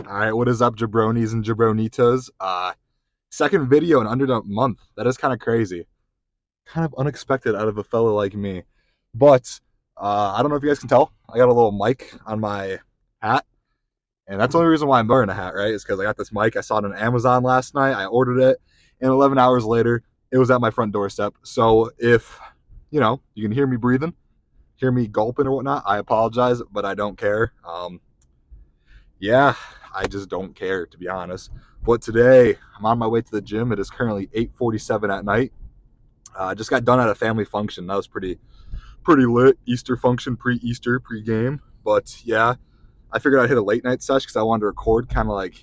Alright, what is up, jabronis and jabronitas? Second video in under a month. That is kind of crazy. Kind of unexpected out of a fellow like me. But, I don't know if you guys can tell. I got a little mic on my hat. And that's the only reason why I'm wearing a hat, right? Is because I got this mic. I saw it on Amazon last night. I ordered it. And 11 hours later, it was at my front doorstep. So if, you can hear me breathing, hear me gulping or whatnot, I apologize, but I don't care. Yeah, I just don't care, to be honest. But today, I'm on my way to the gym. It is currently 8:47 at night. I just got done at a family function. That was pretty lit. Easter function, pre-Easter, pre-game. But yeah, I figured I'd hit a late night sesh because I wanted to record kind of like,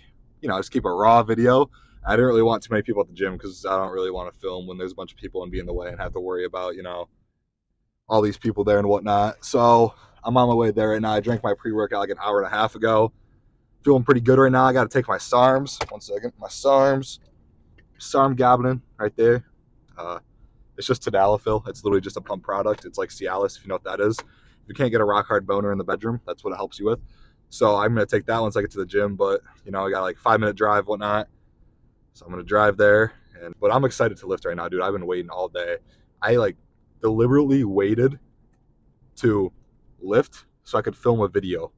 just keep a raw video. I didn't really want too many people at the gym because I don't really want to film when there's a bunch of people and be in the way and have to worry about, all these people there and whatnot. So I'm on my way there right now. I drank my pre-workout like an hour and a half ago. Feeling pretty good right now. I got to take my SARMs. 1 second. My SARMs. SARM goblin right there. It's just tadalafil. It's literally just a pump product. It's like Cialis, if you know what that is. If you can't get a rock hard boner in the bedroom, that's what it helps you with. So I'm going to take that once I get to the gym. But, I got like 5-minute drive, whatnot. So I'm going to drive there. But I'm excited to lift right now, dude. I've been waiting all day. I deliberately waited to lift so I could film a video.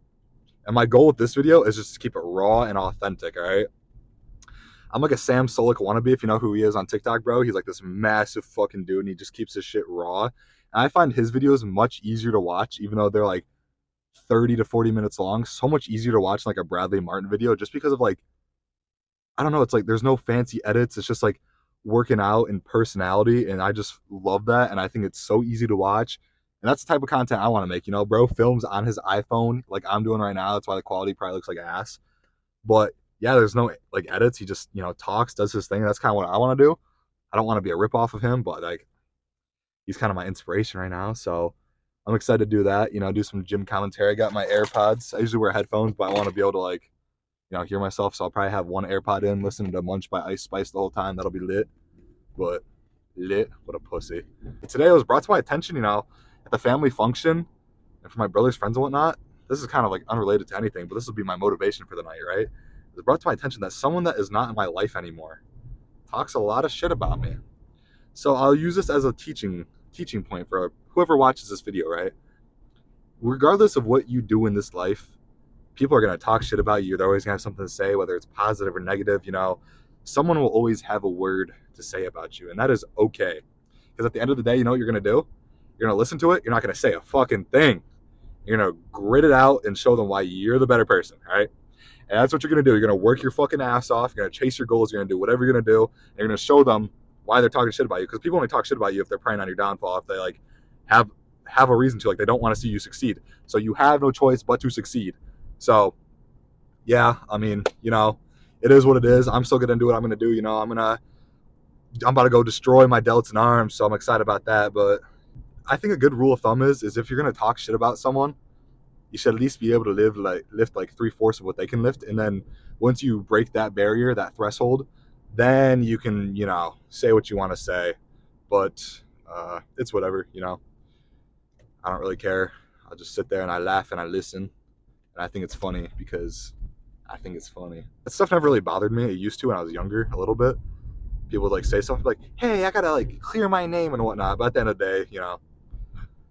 And my goal with this video is just to keep it raw and authentic, all right? I'm like a Sam Solik wannabe, if you know who he is on TikTok, bro. He's like this massive fucking dude, and he just keeps his shit raw. And I find his videos much easier to watch, even though they're like 30 to 40 minutes long. So much easier to watch than like a Bradley Martin video just because of I don't know, it's like there's no fancy edits. It's just like working out and personality, and I just love that, and I think it's so easy to watch. And that's the type of content I want to make, bro. Films on his iPhone like I'm doing right now. That's why the quality probably looks like ass. But yeah, there's no edits. He just, talks, does his thing. That's kind of what I want to do. I don't want to be a ripoff of him, but he's kind of my inspiration right now. So I'm excited to do that, do some gym commentary. I got my AirPods. I usually wear headphones, but I want to be able to hear myself. So I'll probably have one AirPod in, listening to Munch by Ice Spice the whole time. That'll be lit. But lit, what a pussy. Today it was brought to my attention, at the family function and for my brother's friends and whatnot. This is kind of unrelated to anything, but this will be my motivation for the night, right? It was brought to my attention that someone that is not in my life anymore talks a lot of shit about me. So I'll use this as a teaching point for whoever watches this video, right? Regardless of what you do in this life, people are going to talk shit about you. They're always going to have something to say, whether it's positive or negative, someone will always have a word to say about you, and that is okay. Because at the end of the day, you know what you're going to do? You're going to listen to it. You're not going to say a fucking thing. You're going to grit it out and show them why you're the better person, all right? And that's what you're going to do. You're going to work your fucking ass off. You're going to chase your goals. You're going to do whatever you're going to do. And you're going to show them why they're talking shit about you. Because people only talk shit about you if they're preying on your downfall, if they have a reason to, they don't want to see you succeed. So you have no choice but to succeed. So yeah, I mean, it is what it is. I'm still going to do what I'm going to do. I'm about to go destroy my delts and arms. So I'm excited about that. But I think a good rule of thumb is if you're going to talk shit about someone, you should at least be able to lift 3/4 of what they can lift. And then once you break that barrier, that threshold, then you can, say what you want to say. But it's whatever, I don't really care. I'll just sit there and I laugh and I listen. And I think it's funny because I think it's funny. That stuff never really bothered me. It used to when I was younger a little bit. People would say something like, hey, I gotta clear my name and whatnot. But at the end of the day,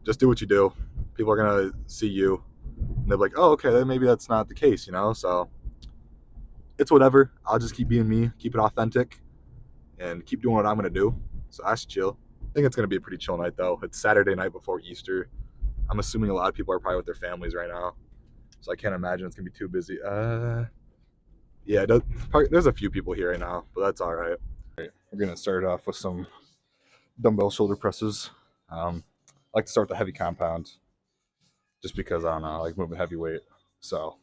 just do what you do. People are gonna see you and they're like, oh, okay, then maybe that's not the case, so it's whatever. I'll just keep being me, keep it authentic, and keep doing what I'm gonna do. So that's chill. I think it's gonna be a pretty chill night though. It's Saturday night before Easter. I'm assuming a lot of people are probably with their families right now, so I can't imagine it's gonna be too busy. Yeah, there's a few people here right now, but that's all right. We're gonna start off with some dumbbell shoulder presses. I like to start with the heavy compound, just because I don't know, I like moving heavy weight. So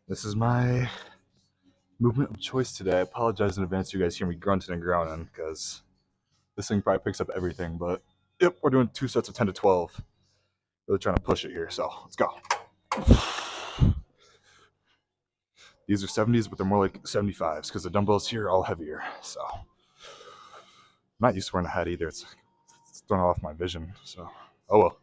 this is my movement of choice today. I apologize in advance if you guys hear me grunting and groaning, because this thing probably picks up everything. But yep, we're doing 2 sets of 10 to 12. Really trying to push it here, so let's go. These are 70s, but they're more like 75s because the dumbbells here are all heavier. So I'm not used to wearing a hat either. It's throwing off my vision. So, oh well.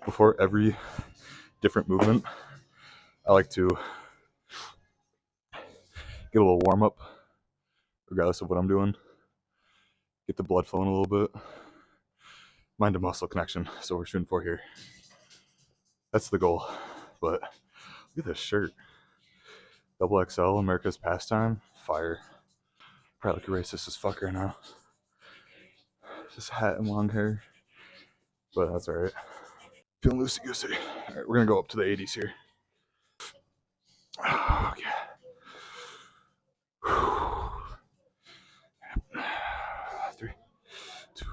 Before every different movement, I like to get a little warm up, regardless of what I'm doing. Get the blood flowing a little bit. Mind to muscle connection. So we're shooting for here. That's the goal. But look at this shirt. Double XL, America's pastime. Fire. Probably look racist as fuck right now. Just hat and long hair. But that's alright. Feeling loosey goosey. Alright, we're gonna go up to the 80s here. Okay. 3, 2.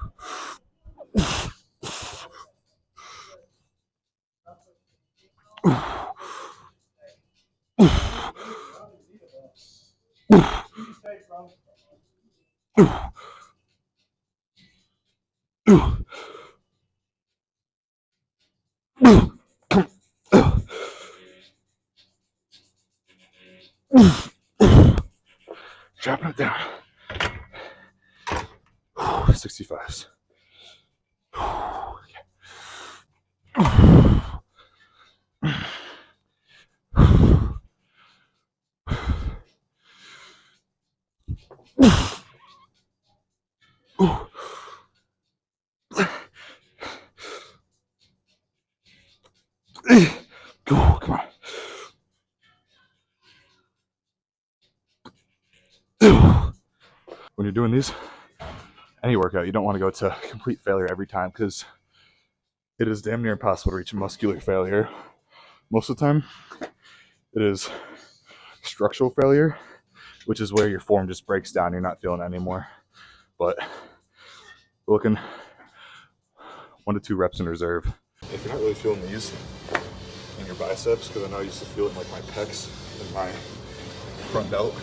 Dropping it down. 65s. Go, come on. When you're doing these, any workout, you don't want to go to complete failure every time because it is damn near impossible to reach muscular failure. Most of the time, it is structural failure, which is where your form just breaks down. You're not feeling it anymore. But we're looking 1 to 2 reps in reserve. If you're not really feeling these in your biceps, because I know I used to feel it in like my pecs and my front delt,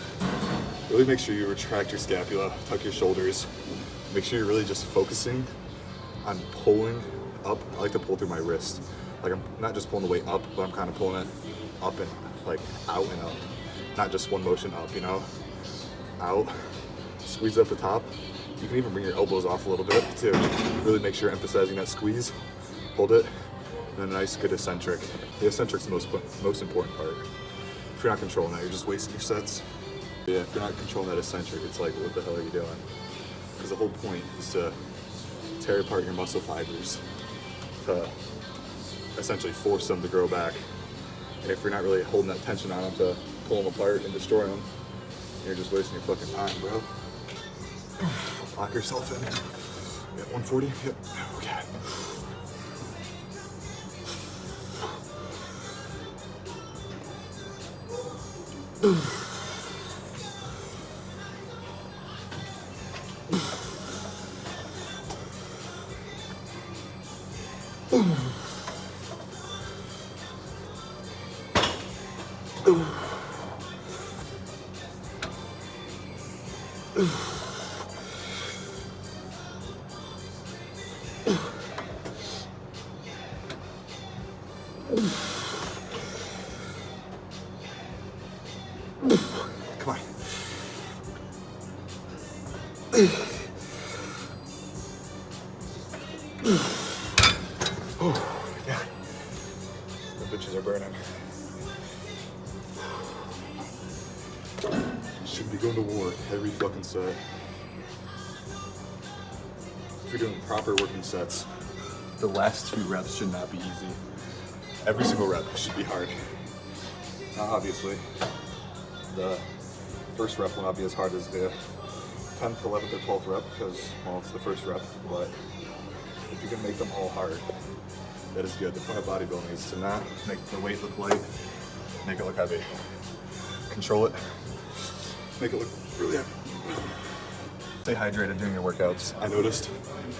really make sure you retract your scapula, tuck your shoulders. Make sure you're really just focusing on pulling up. I like to pull through my wrist. Like I'm not just pulling the weight up, but I'm kind of pulling it up and like out and up. Not just one motion up, you know? Out, squeeze up the top. You can even bring your elbows off a little bit to really make sure you're emphasizing that squeeze. Hold it, and then a nice good eccentric. The eccentric's the most important part. If you're not controlling that, you're just wasting your sets. Yeah, if you're not controlling that eccentric, it's like, what the hell are you doing? Because the whole point is to tear apart your muscle fibers to essentially force them to grow back. And if you're not really holding that tension on them to pull them apart and destroy them, you're just wasting your fucking time, bro. Lock yourself in. At 140? Yep. Okay. Come on. Oh, yeah. The bitches are burning. Should be going to war every fucking set. If you're doing proper working sets, the last 2 reps should not be easy. Every single rep should be hard. Now, obviously, the first rep will not be as hard as the 10th, 11th, or 12th rep because, well, it's the first rep, but if you can make them all hard, that is good. The point of bodybuilding is to not make the weight look light, make it look heavy. Control it, make it look really heavy. Stay hydrated during your workouts. I noticed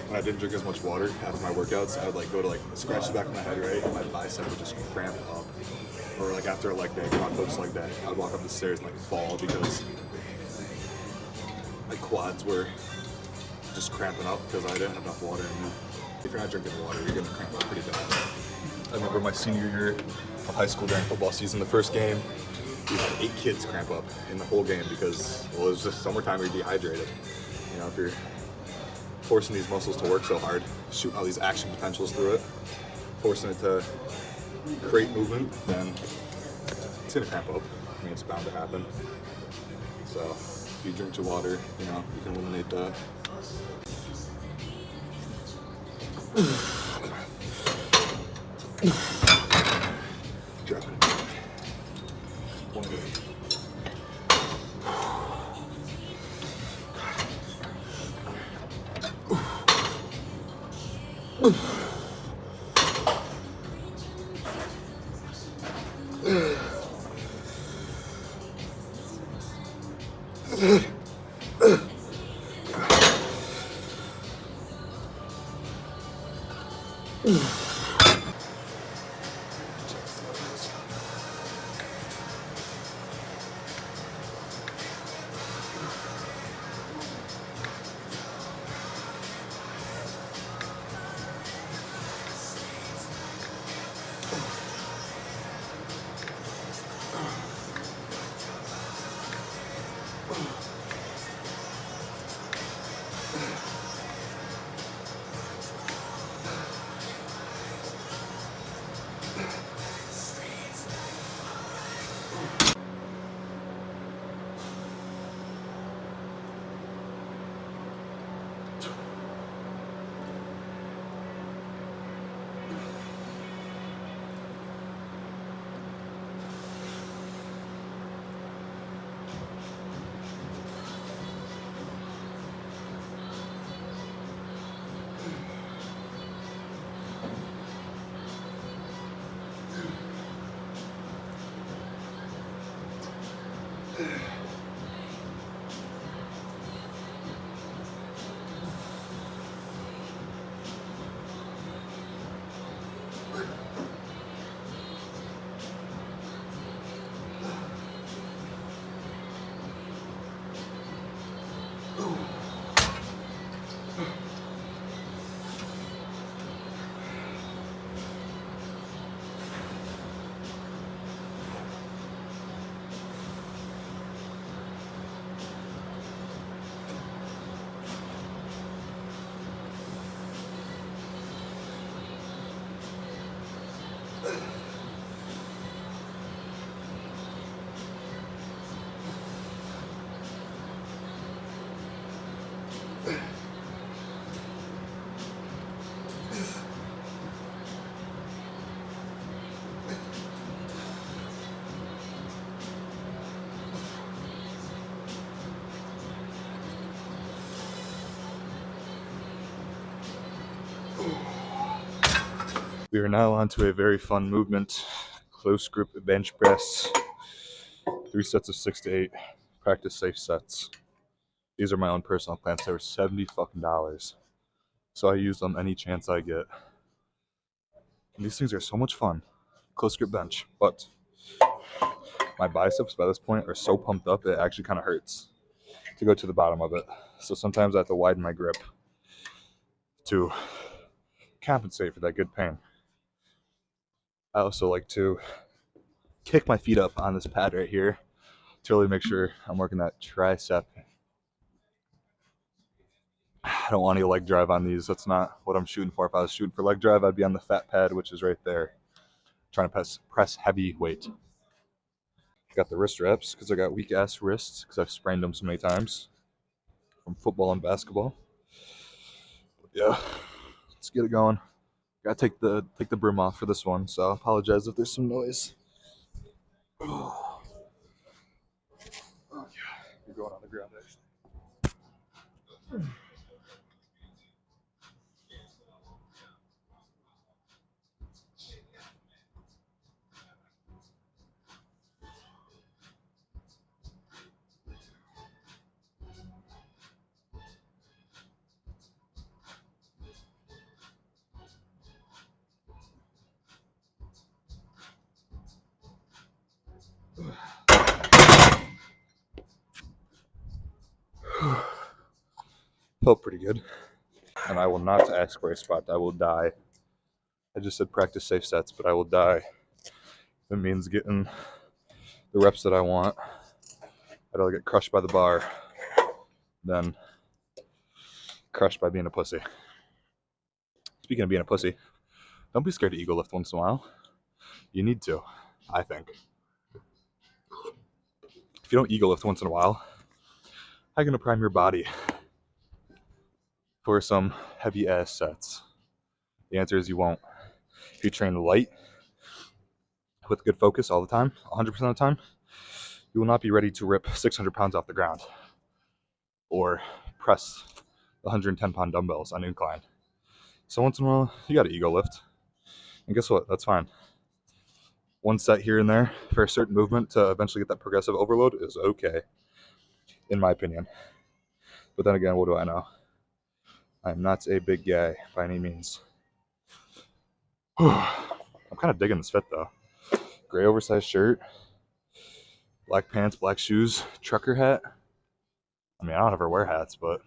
when I didn't drink as much water after my workouts, I would like go to like scratch the back of my head, right? And my bicep would just cramp up. Or like after a leg day, quad focus leg day, I'd walk up the stairs and like fall because my quads were just cramping up because I didn't have enough water in me. If you're not drinking water, you're gonna cramp up pretty bad. I remember my senior year of high school during football season, the first game, we had 8 kids cramp up in the whole game because, well, it was just summertime, you're dehydrated. You know, if you're forcing these muscles to work so hard, shooting all these action potentials through it, forcing it to create movement, then it's gonna cramp up. I mean, it's bound to happen. So if you drink your water, you know, you can eliminate that. Drop it. One good. We are now onto a very fun movement, close grip bench press, 3 sets of 6 to 8, practice safe sets. These are my own personal plans. They were $70 fucking, so I use them any chance I get. And these things are so much fun, close grip bench, but my biceps by this point are so pumped up it actually kind of hurts to go to the bottom of it. So sometimes I have to widen my grip to compensate for that good pain. I also like to kick my feet up on this pad right here to really make sure I'm working that tricep. I don't want any leg drive on these. That's not what I'm shooting for. If I was shooting for leg drive, I'd be on the fat pad, which is right there, trying to press heavy weight. Got the wrist wraps because I got weak ass wrists because I've sprained them so many times from football and basketball. Yeah, let's get it going. Gotta take the brim off for this one, so I apologize if there's some noise. Oh yeah, you're going on the ground actually. Felt pretty good. and I will not ask for a spot. I will die. I just said practice safe sets, but I will die. That means getting the reps that I want. I'd rather get crushed by the bar than crushed by being a pussy. Speaking of being a pussy, don't be scared to ego lift once in a while. You need to, I think. If you don't ego lift once in a while, how are you going to prime your body for some heavy ass sets? The answer is you won't. If you train light with good focus all the time, 100% of the time, you will not be ready to rip 600 pounds off the ground or press 110-pound dumbbells on incline. So once in a while, you got to ego lift. And guess what? That's fine. One set here and there for a certain movement to eventually get that progressive overload is okay, in my opinion. But then again, what do I know? I'm not a big guy by any means. I'm kind of digging this fit though. Gray oversized shirt, black pants, black shoes, trucker hat. I mean, I don't ever wear hats, but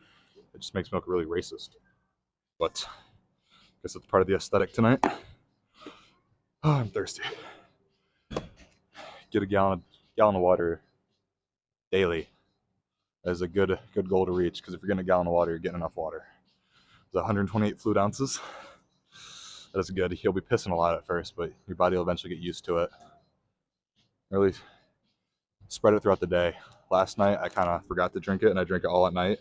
it just makes me look really racist. But I guess it's part of the aesthetic tonight. Oh, I'm thirsty. Get a gallon of water daily. That is a good goal to reach, because if you're getting a gallon of water, you're getting enough water. It's 128 fluid ounces. That is good. You'll be pissing a lot at first, but your body will eventually get used to it. Really spread it throughout the day. Last night, I kind of forgot to drink it, and I drank it all at night.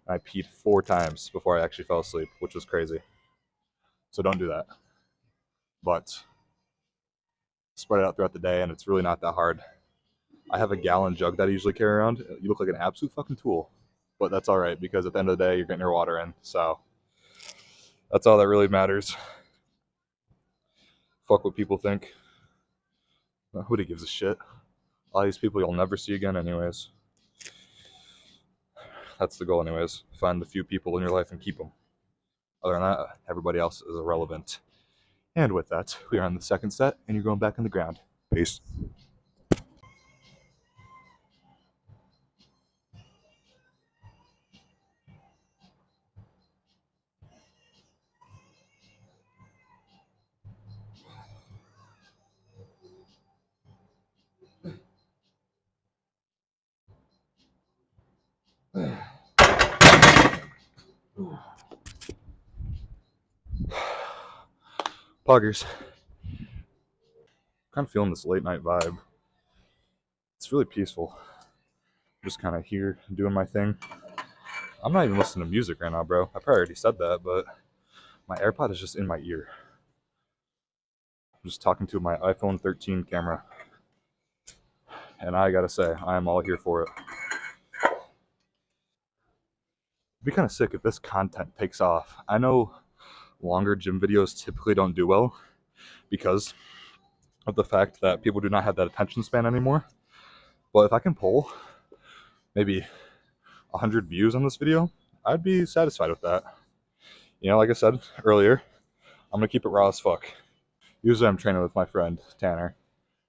I peed 4 times before I actually fell asleep, which was crazy. So don't do that. But spread it out throughout the day, and it's really not that hard. I have a gallon jug that I usually carry around. You look like an absolute fucking tool. But that's all right, because at the end of the day, you're getting your water in. So that's all that really matters. Fuck what people think. Who gives a shit? All these people you'll never see again anyways. That's the goal anyways. Find the few people in your life and keep them. Other than that, everybody else is irrelevant. And with that, we are on the second set, and you're going back on the ground. Peace. Poggers. Kind of feeling this late night vibe. It's really peaceful. I'm just kind of here doing my thing. I'm not even listening to music right now, bro. I probably already said that, but my AirPod is just in my ear. I'm just talking to my iPhone 13 camera. And I gotta say, I am all here for it. It'd be kind of sick if this content takes off. I know longer gym videos typically don't do well because of the fact that people do not have that attention span anymore. But if I can pull maybe 100 views on this video, I'd be satisfied with that. You know, like I said earlier, I'm gonna keep it raw as fuck. Usually I'm training with my friend Tanner,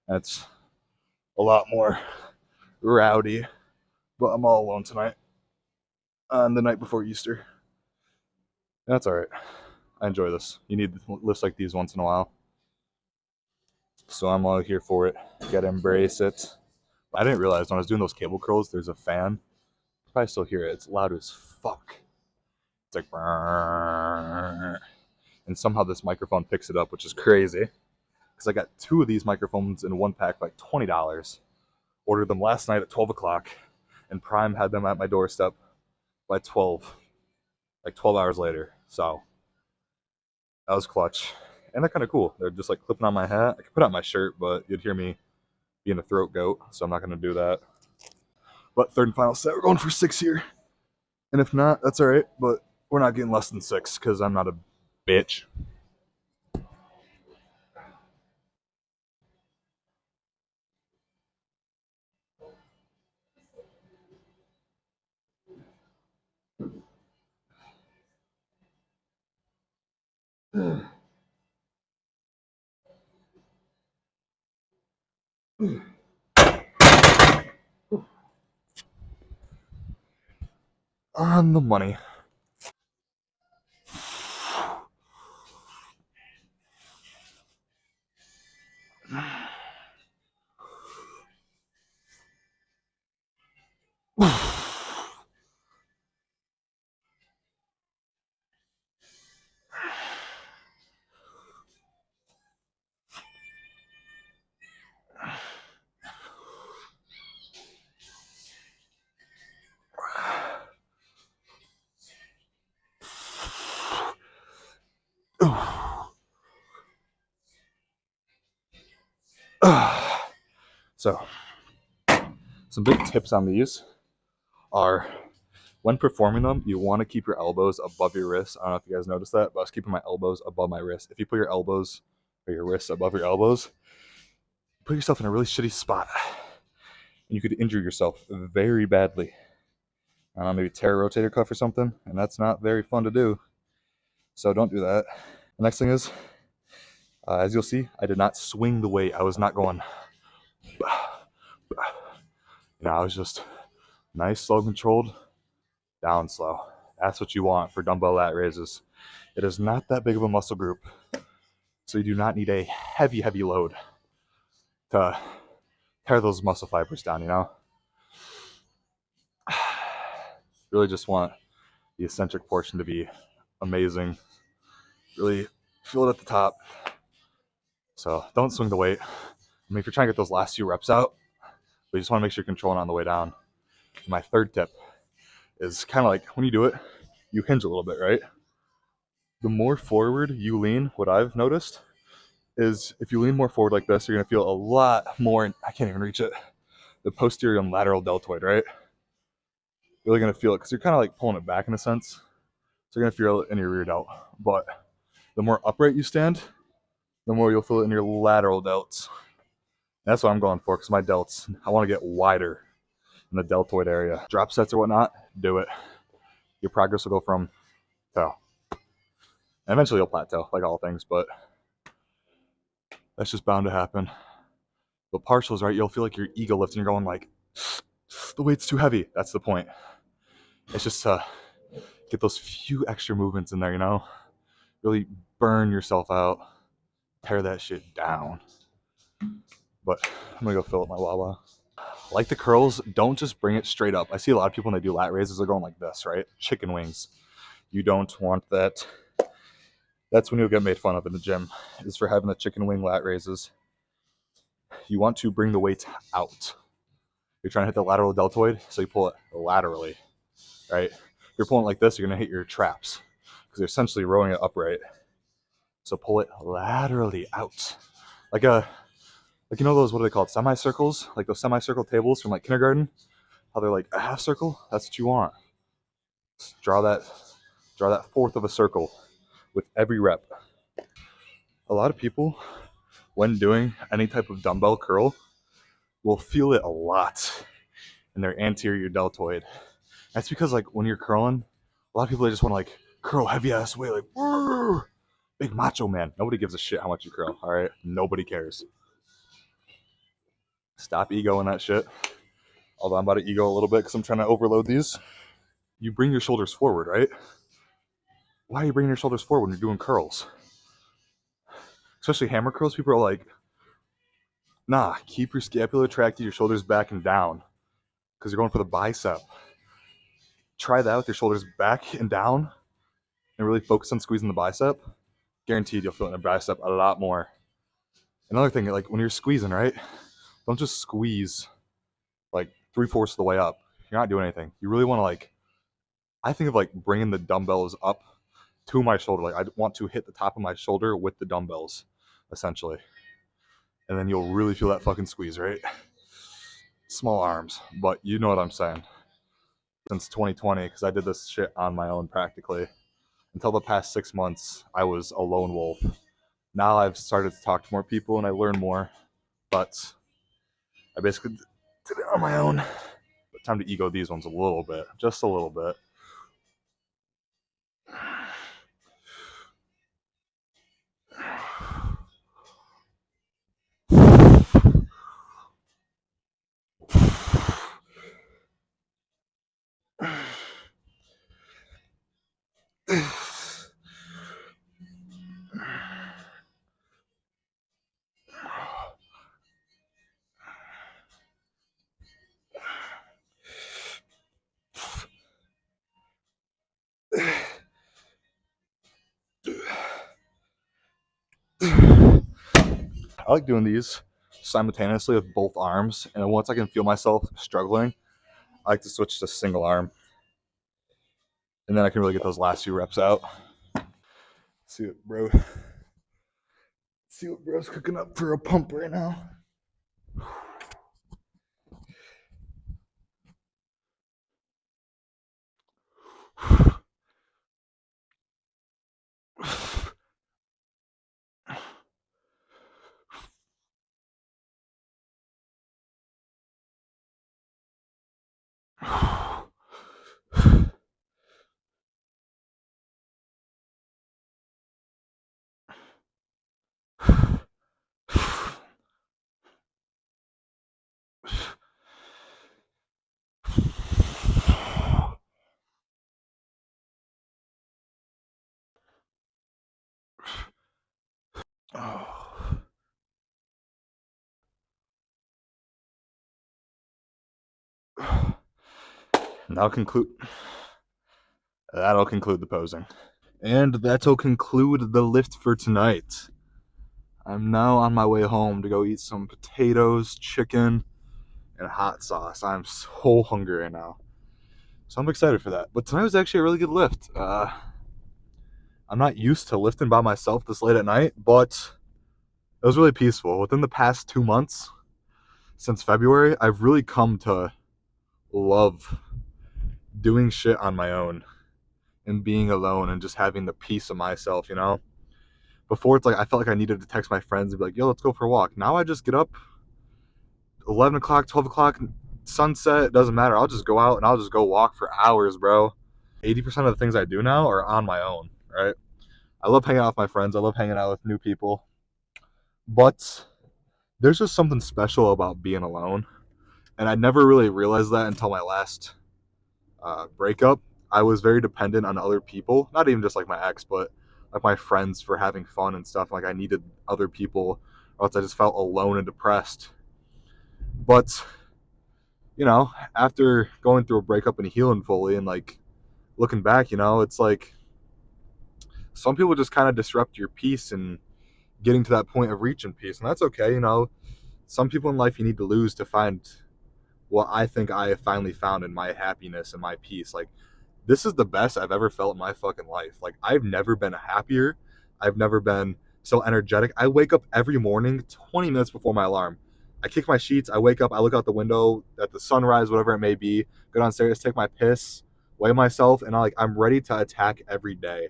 and it's a lot more rowdy, but I'm all alone tonight on the night before Easter. That's alright. I enjoy this. You need lists like these once in a while. So I'm all here for it. Gotta embrace it. I didn't realize when I was doing those cable curls, there's a fan. You probably still hear it. It's loud as fuck. It's like, brrr. And somehow this microphone picks it up, which is crazy. Because I got 2 of these microphones in one pack for like $20. Ordered them last night at 12 o'clock, and Prime had them at my doorstep by 12, like 12 hours later. So that was clutch. And they're kind of cool. They're just like clipping on my hat. I could put on my shirt, but you'd hear me being a throat goat, so I'm not going to do that. But third and final set, we're going for 6 here. And if not, that's all right, but we're not getting less than 6 because I'm not a bitch. On the money. So, some big tips on these are when performing them, you want to keep your elbows above your wrists. I don't know if you guys noticed that, but I was keeping my elbows above my wrist. If you put your elbows or your wrists above your elbows, you put yourself in a really shitty spot and you could injure yourself very badly. I don't know, maybe tear a rotator cuff or something, and that's not very fun to do. So don't do that. The next thing is, as you'll see, I did not swing the weight. I was not going, I was just nice, slow, controlled, down slow. That's what you want for dumbbell lat raises. It is not that big of a muscle group, so you do not need a heavy, heavy load to tear those muscle fibers down, Really just want the eccentric portion to be amazing. Really feel it at the top. So don't swing the weight. If you're trying to get those last few reps out, but you just want to make sure you're controlling on the way down. My third tip is kind of like when you do it, you hinge a little bit, right? The more forward you lean, what I've noticed is if you lean more forward like this, you're going to feel a lot more, I can't even reach it, the posterior and lateral deltoid, right? Really going to feel it because you're kind of like pulling it back in a sense. So you're going to feel it in your rear delt. But the more upright you stand, the more you'll feel it in your lateral delts. And that's what I'm going for because my delts, I want to get wider in the deltoid area. Drop sets or whatnot, do it. Your progress will go from to. And eventually you'll plateau, like all things, but that's just bound to happen. But partials, right, you'll feel like your ego lifts and you're going like, the weight's too heavy. That's the point. It's just to get those few extra movements in there, Really burn yourself out. Tear that shit down. But I'm gonna go fill up my Wawa. Like the curls, don't just bring it straight up. I see a lot of people when they do lat raises, they're going like this, right? Chicken wings. You don't want that. That's when you'll get made fun of in the gym, is for having the chicken wing lat raises. You want to bring the weight out. You're trying to hit the lateral deltoid, so you pull it laterally, right? If you're pulling like this, you're gonna hit your traps because you're essentially rowing it upright. So pull it laterally out, like those, what are they called? Semicircles, like those semicircle tables from like kindergarten. How they're like a half circle. That's what you want. Just draw that fourth of a circle with every rep. A lot of people, when doing any type of dumbbell curl, will feel it a lot in their anterior deltoid. That's because like when you're curling, a lot of people just want to like curl heavy ass weight, like big macho man. Nobody gives a shit how much you curl. All right, nobody cares. Stop egoing that shit. Although I'm about to ego a little bit because I'm trying to overload these. You bring your shoulders forward, right? Why are you bringing your shoulders forward when you're doing curls? Especially hammer curls, people are like, nah, keep your scapula retracted, your shoulders back and down because you're going for the bicep. Try that with your shoulders back and down and really focus on squeezing the bicep. Guaranteed you'll feel it in the bicep a lot more. Another thing, like when you're squeezing, right? Don't just squeeze like 3/4 of the way up. You're not doing anything. You really want to I think of like bringing the dumbbells up to my shoulder. Like I want to hit the top of my shoulder with the dumbbells, essentially. And then you'll really feel that fucking squeeze, right? Small arms, but you know what I'm saying. Since 2020, because I did this shit on my own practically. Until the past 6 months, I was a lone wolf. Now I've started to talk to more people and I learn more, but I basically did it on my own. But time to ego these ones a little bit, just a little bit. I like doing these simultaneously with both arms, and then once I can feel myself struggling, I like to switch to single arm, and then I can really get those last few reps out. See what bro's cooking up for a pump right now. Oh. Now conclude. That'll conclude the posing. And that'll conclude the lift for tonight. I'm now on my way home to go eat some potatoes, chicken, and hot sauce. I'm so hungry right now. So I'm excited for that. But tonight was actually a really good lift. I'm not used to lifting by myself this late at night, but it was really peaceful. Within the past 2 months, since February, I've really come to love doing shit on my own and being alone and just having the peace of myself, you know? Before, it's like I felt like I needed to text my friends and be like, yo, let's go for a walk. Now I just get up 11 o'clock, 12 o'clock, sunset, it doesn't matter. I'll just go out and I'll just go walk for hours, bro. 80% of the things I do now are on my own, right? I love hanging out with my friends. I love hanging out with new people. But there's just something special about being alone. And I never really realized that until my last breakup. I was very dependent on other people, not even just like my ex, but like my friends for having fun and stuff. Like I needed other people, or else I just felt alone and depressed. But after going through a breakup and healing fully, and like looking back, it's like some people just kind of disrupt your peace and getting to that point of reaching peace, and that's okay. Some people in life you need to lose to find what I think I have finally found in my happiness and my peace. Like, this is the best I've ever felt in my fucking life. Like, I've never been happier. I've never been so energetic. I wake up every morning 20 minutes before my alarm. I kick my sheets. I wake up. I look out the window at the sunrise, whatever it may be. Go downstairs, take my piss, weigh myself, and I'm ready to attack every day.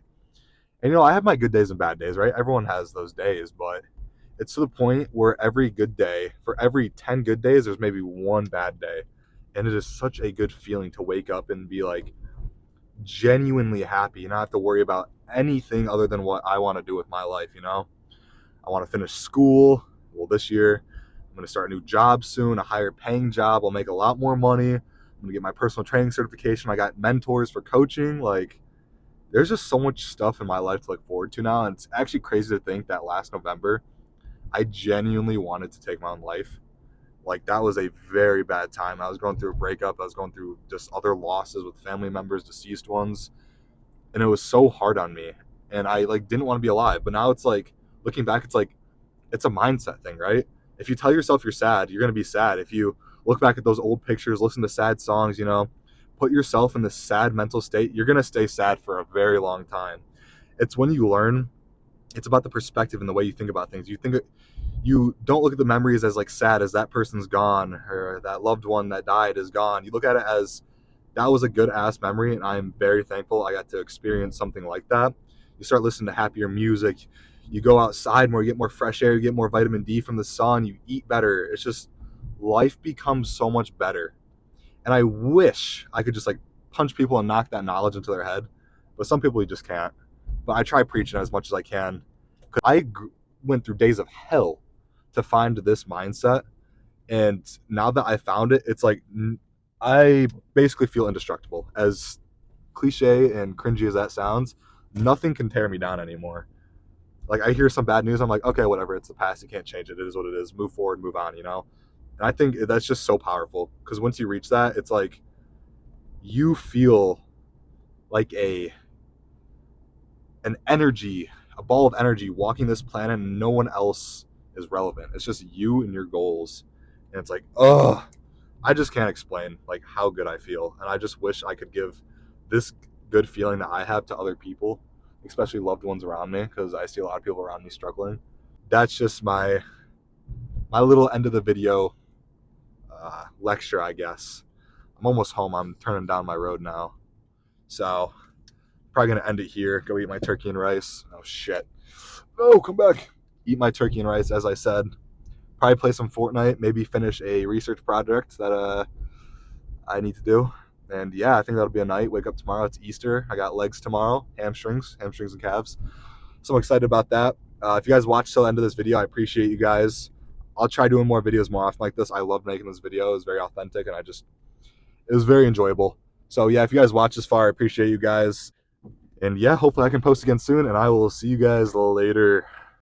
And I have my good days and bad days, right? Everyone has those days, but it's to the point where every good day, for every 10 good days, there's maybe one bad day. And it is such a good feeling to wake up and be like genuinely happy and not have to worry about anything other than what I want to do with my life. I want to finish school. Well, this year, I'm going to start a new job soon, a higher paying job. I'll make a lot more money. I'm going to get my personal training certification. I got mentors for coaching. Like, there's just so much stuff in my life to look forward to now. And it's actually crazy to think that last November, I genuinely wanted to take my own life. Like, that was a very bad time. I was going through a breakup. I was going through just other losses with family members, deceased ones, and it was so hard on me. And I like didn't want to be alive. But now it's like looking back, it's like it's a mindset thing, right? If you tell yourself you're sad, you're gonna be sad. If you look back at those old pictures, listen to sad songs, put yourself in this sad mental state, you're gonna stay sad for a very long time. It's when you learn. It's about the perspective and the way you think about things. You don't look at the memories as like sad as that person's gone or that loved one that died is gone. You look at it as that was a good ass memory, and I'm very thankful I got to experience something like that. You start listening to happier music, you go outside more, you get more fresh air, you get more vitamin D from the sun, you eat better. It's just life becomes so much better. And I wish I could just like punch people and knock that knowledge into their head, but some people you just can't. But I try preaching as much as I can. I went through days of hell to find this mindset, and now that I found it, it's like I basically feel indestructible. As cliche and cringy as that sounds, nothing can tear me down anymore. Like, I hear some bad news, I'm like, okay, whatever, it's the past, you can't change it, it is what it is, move forward, move on. And I think that's just so powerful, because once you reach that, it's like you feel like an energy, a ball of energy walking this planet, and no one else is relevant. It's just you and your goals. And it's like, oh, I just can't explain like how good I feel. And I just wish I could give this good feeling that I have to other people, especially loved ones around me, because I see a lot of people around me struggling. That's just my little end of the video lecture, I guess. I'm almost home. I'm turning down my road now. So probably gonna end it here. Go eat my turkey and rice. Oh shit. No, come back. Eat my turkey and rice, as I said. Probably play some Fortnite. Maybe finish a research project that I need to do. And yeah, I think that'll be a night. Wake up tomorrow. It's Easter. I got legs tomorrow. Hamstrings and calves. So I'm excited about that. If you guys watched till the end of this video, I appreciate you guys. I'll try doing more videos more often like this. I love making this video. It was very authentic, and it was very enjoyable. So yeah, if you guys watch this far, I appreciate you guys. And yeah, hopefully I can post again soon, and I will see you guys later.